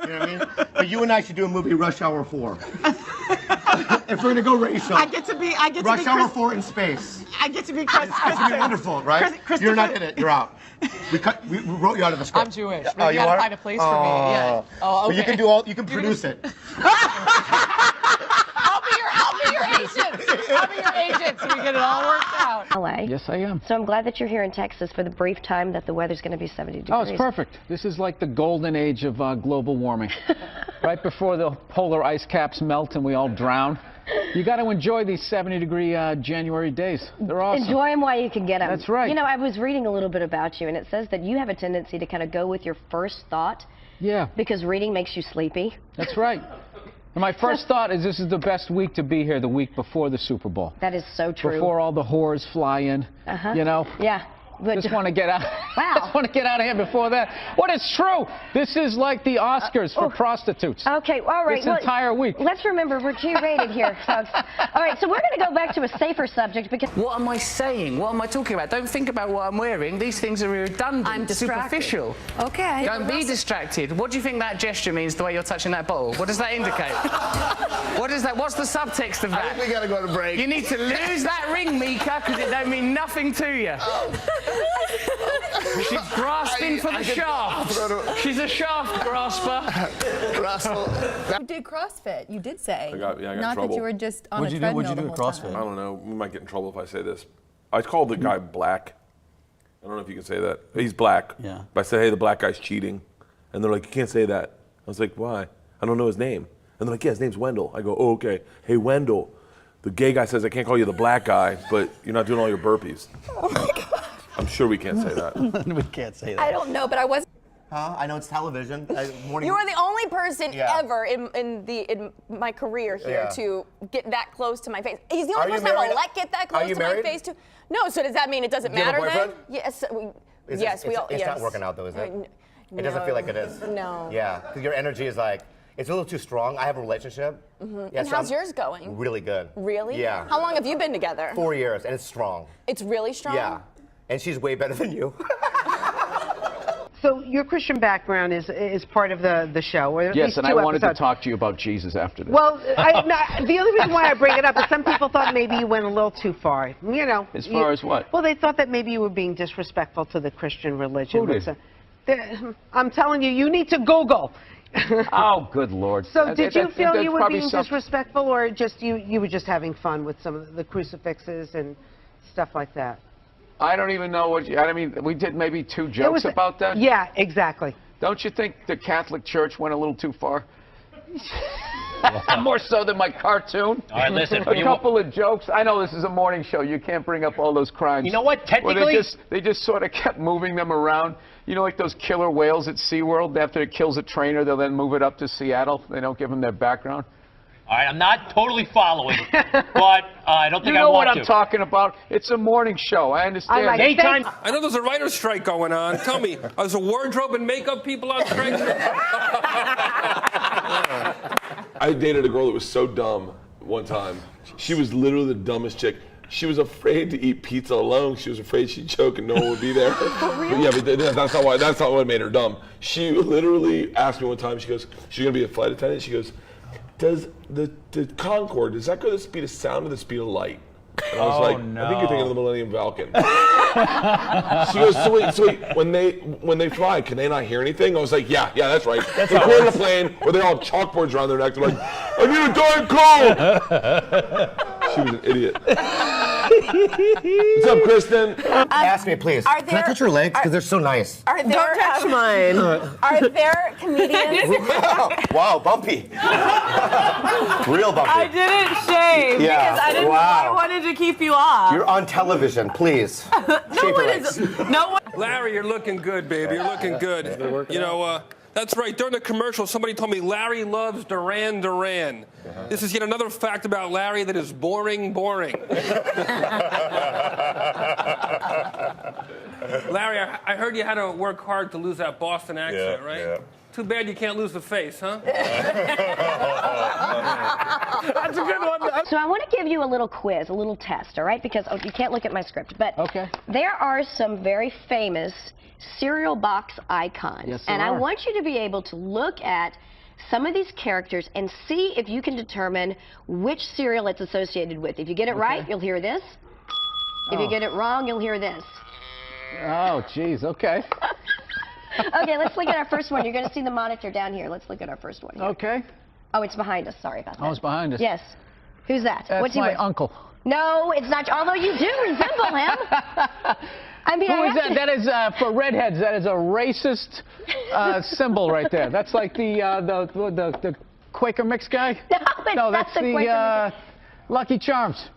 You know what I mean? But you and I should do a movie, Rush Hour 4. If we're gonna go racial, I get to be Rush Hour 4 in space. I get to be Chris. It's gonna be wonderful, right? You're not in it. You're out. We wrote you out of the script. I'm Jewish. Oh, You gotta find a place for me. Yeah. Oh, okay. But you can produce it. I'll be your agent. I'll be your agent so we get it all worked out. LA. Yes, I am. So I'm glad that you're here in Texas for the brief time that the weather's going to be 70 degrees. Oh, it's perfect. This is like the golden age of global warming. Right before the polar ice caps melt and we all drown. You got to enjoy these 70-degree January days. They're awesome. Enjoy them while you can get them. That's right. You know, I was reading a little bit about you, and it says that you have a tendency to kind of go with your first thought. Yeah. Because reading makes you sleepy. That's right. And my first thought is this is the best week to be here, the week before the Super Bowl. That is so true. Before all the whores fly in, you know? Yeah. But just want to get out. Wow. Just want to get out of here before that. What is true? This is like the Oscars for prostitutes. Okay, all right. This entire week. Let's remember we're G-rated here, folks. All right, so we're going to go back to a safer subject because. What am I saying? What am I talking about? Don't think about what I'm wearing. These things are redundant. I'm distracted. Superficial. Okay. Don't be distracted. What do you think that gesture means? The way you're touching that bottle. What does that indicate? What is that? What's the subtext of that? I think we gotta go to break. You need to lose that ring, Mika, because it don't mean nothing to you. She's grasping for the shaft. She's a shaft grasper. You did CrossFit, you did say. I got in Not trouble. that you were just on a treadmill What'd you do the at whole CrossFit? time. I don't know. We might get in trouble if I say this. I called the guy black. I don't know if you can say that. He's black. Yeah. But I said, hey, the black guy's cheating. And they're like, you can't say that. I was like, why? I don't know his name. And they're like, yeah, his name's Wendell. I go, oh, okay. Hey, Wendell, the gay guy says I can't call you the black guy, but you're not doing all your burpees. Oh my God. I'm sure we can't say that. We can't say that. I don't know, but I was. Huh? I know it's television. You are the only person Yeah. ever in my career here Yeah. to get that close to my face. He's the Are only you person I will married? let get that close Are you to my married? face too. No, so does that mean it doesn't Do you have a matter then? boyfriend? Yes, It's yes. not working out though, is it? It doesn't feel like it is. No. Yeah, because your energy is like, it's a little too strong. I have a relationship. Yeah, And so how's I'm yours going? Really good. Really? Yeah. How long have you been together? 4 years, and it's strong. It's really strong? Yeah. And she's way better than you. So your Christian background is part of the show, or at Yes, least and two I wanted episodes. to talk to you about Jesus after this. Well, the only reason why I bring it up is some people thought maybe you went a little too far. You know. As far as what? Well, they thought that maybe you were being disrespectful to the Christian religion. Who did? I'm telling you, you need to Google. Oh, good Lord. So did you feel that's you were probably being disrespectful, or just you were just having fun with some of the crucifixes and stuff like that? I don't even know what I mean, we did maybe 2 jokes about that. Yeah, exactly. Don't you think the Catholic Church went a little too far? More so than my cartoon. All right, listen. A couple of jokes. I know this is a morning show. You can't bring up all those crimes. You know what? Technically, well, they just sort of kept moving them around. You know, like those killer whales at SeaWorld. After it kills a trainer, they'll then move it up to Seattle. They don't give them their background. all right, I'm not totally following, but I don't think You I know want what to. I'm talking about. It's a morning show. I understand. Daytime. I know there's a writer's strike going on. Tell me, are there wardrobe and makeup people on strike? I dated a girl that was so dumb one time. She was literally the dumbest chick. She was afraid to eat pizza alone. She was afraid she'd choke and no one would be there. But yeah, but that's not what made her dumb. She literally asked me one time, she goes, she's gonna be a flight attendant. She goes, does the Concorde, does that go the speed of sound or the speed of light? And I was like, no. I think you're thinking of the Millennium Falcon. She goes, so wait, when they fly, can they not hear anything? I was like, yeah, that's right. They go on a plane where they all have chalkboards around their neck. They're like, I need a Diet Coke! She was an idiot. What's up, Kristen? Ask me, please. Can I touch your legs? Because they're so nice. Don't touch mine. Are there comedians? Wow, bumpy. Real bumpy. I didn't shave because I didn't. I wanted to keep you off. You're on television, please. No one. Larry, you're looking good, baby. You're looking good. You know, that's right. During the commercial, somebody told me Larry loves Duran Duran. This is yet another fact about Larry that is boring. Larry, I heard you had to work hard to lose that Boston accent, right? Yeah. Too bad you can't lose the face, huh? That's a good one. So I want to give you a little quiz, a little test, all right? Because you can't look at my script, but there are some very famous cereal box icons. Yes, and there I are. want you to be able to look at some of these characters and see if you can determine which cereal it's associated with. If you get it right, you'll hear this. If you get it wrong, you'll hear this. Oh, geez, okay. Okay, let's look at our first one. You're going to see the monitor down here. Let's look at our first one here. Okay. Oh, it's behind us. Sorry about that. Oh, it's behind us. Yes. Who's that? That's What's he my with? uncle. No, it's not. Although you do resemble him. I mean, Who is that? That is, for redheads, that is a racist symbol right there. That's like the Quaker Mix guy? No, that's the Quaker Mix. Lucky Charms.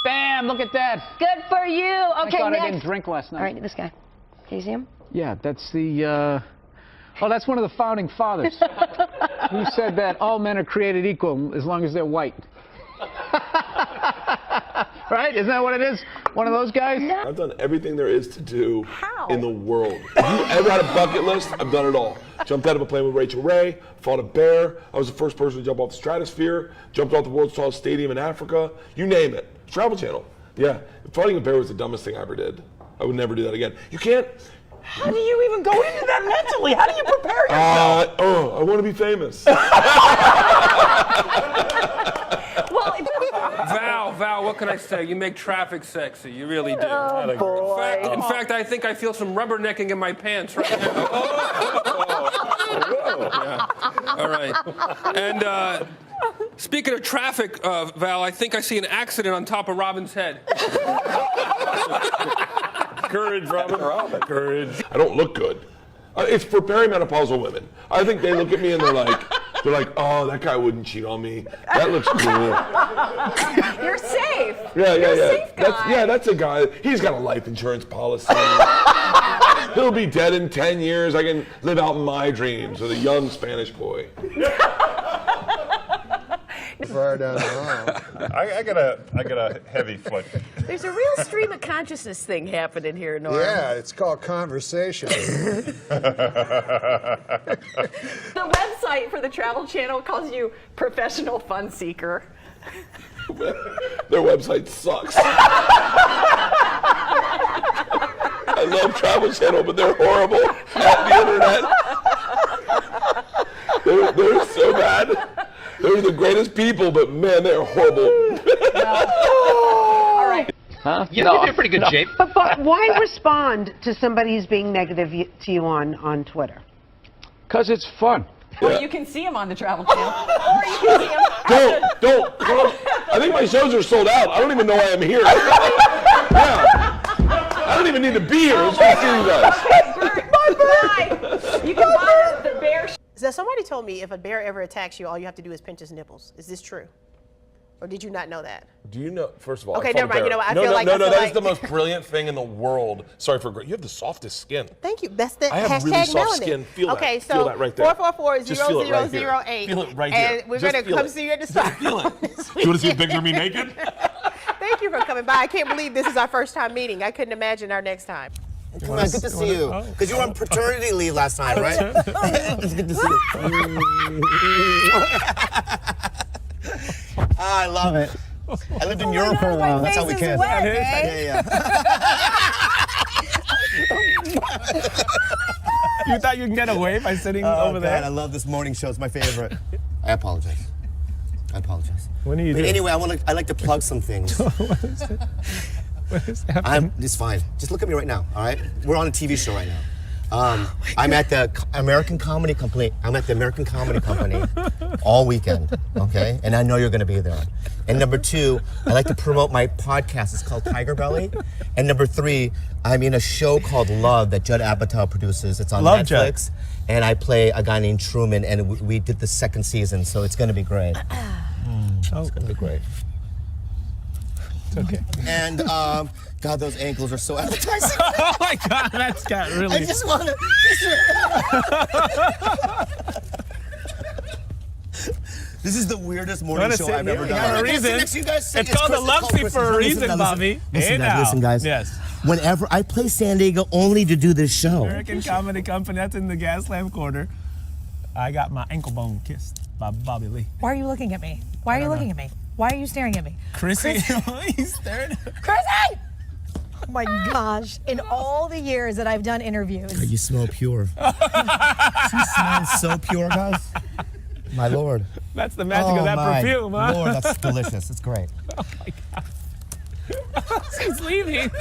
Bam, look at that. Good for you. Okay, I thought next. I didn't drink last night. All right, this guy. Can you see him? Yeah, that's the, oh, that's one of the founding fathers who said that all men are created equal as long as they're white. Right? Isn't that what it is? One of those guys? No. I've done everything there is to do in the world. Have you ever had a bucket list? I've done it all. Jumped out of a plane with Rachel Ray, fought a bear. I was the first person to jump off the stratosphere, jumped off the world's tallest stadium in Africa. You name it. Travel Channel. Yeah. Fighting a bear was the dumbest thing I ever did. I would never do that again. You can't. How do you even go into that mentally? How do you prepare yourself? I want to be famous. Val, what can I say? You make traffic sexy. You really do. Oh, boy. In fact, I think I feel some rubbernecking in my pants right now. Yeah. All right. And speaking of traffic, Val, I think I see an accident on top of Robin's head. Courage, Robin. Courage. I don't look good. It's for perimenopausal women. I think they look at me and they're like, oh, that guy wouldn't cheat on me. That looks cool. You're safe. Yeah. You're a safe guy. That's a guy. He's got a life insurance policy. He'll be dead in 10 years. I can live out my dreams with a young Spanish boy. Far down the hall. I got a heavy foot. There's a real stream of consciousness thing happening here, Norm. Yeah, it's called conversation. The website for the Travel Channel calls you professional fun seeker. Their website sucks. I love Travel Channel, but they're horrible at the internet. They're so bad. They're the greatest people, but man, they're horrible. All right. Huh? You think you're in pretty good shape. But why respond to somebody who's being negative to you on Twitter? Because it's fun. Or you can see him on the Travel Channel. Or you can see him. Don't. I think my shows are sold out. I don't even know why I'm here. Yeah. I don't even need to be here. I just want to see you guys. You can buy the bear. So somebody told me if a bear ever attacks you, all you have to do is pinch his nipples. Is this true? Or did you not know that? Do you know, first of all, Okay, I fought never a mind. bear. You know what? I No, feel like- that is the most brilliant thing in the world. Sorry for, you have the softest skin. Thank you. That's the I have hashtag really soft melanin. skin. Feel okay, that. so Feel that right there. 444-0008. Just feel it right here. Feel it right here. And we're Just going to feel come it. see you at the start. Feel it. Do you want to see a picture of me naked? Thank you for coming by. I can't believe this is our first time meeting. I couldn't imagine our next time. Come on, good to see you. Because you were on paternity leave last night, right? It's good to see you. I love it. I lived in Europe for a while. That's how we kissed. Yeah. You thought you could get away by sitting over there? God, I love this morning show. It's my favorite. I apologize. What are you But doing? anyway, I like to plug some things. What is happening? It's fine. Just look at me right now, all right? We're on a TV show right now. I'm at the American Comedy Company. I'm at the American Comedy Company all weekend, okay? And I know you're going to be there. And number 2, I like to promote my podcast. It's called Tiger Belly. And number 3, I'm in a show called Love that Judd Apatow produces. It's on Love Netflix. Judd. And I play a guy named Truman, and we did the 2nd season, so it's going to be great. It's going to be great. It's okay. And, God, those ankles are so appetizing. Oh my God, that's got really. I just want to. This is the weirdest morning show I've ever done. For a reason. It's called the Love Seat for a reason, Bobby. Listen, guys. Yes. Whenever I play San Diego only to do this show. American Comedy Company. That's in the Gaslamp Quarter. I got my ankle bone kissed by Bobby Lee. Why are you looking at me? Why are you looking at me? Why are you staring at me? Chrissy, he's staring. Chrissy! Oh my gosh. In all the years that I've done interviews. You smell pure. She smells so pure, guys. My Lord. That's the magic of that perfume, huh? Lord, that's delicious. It's great. Oh my God. She's leaving.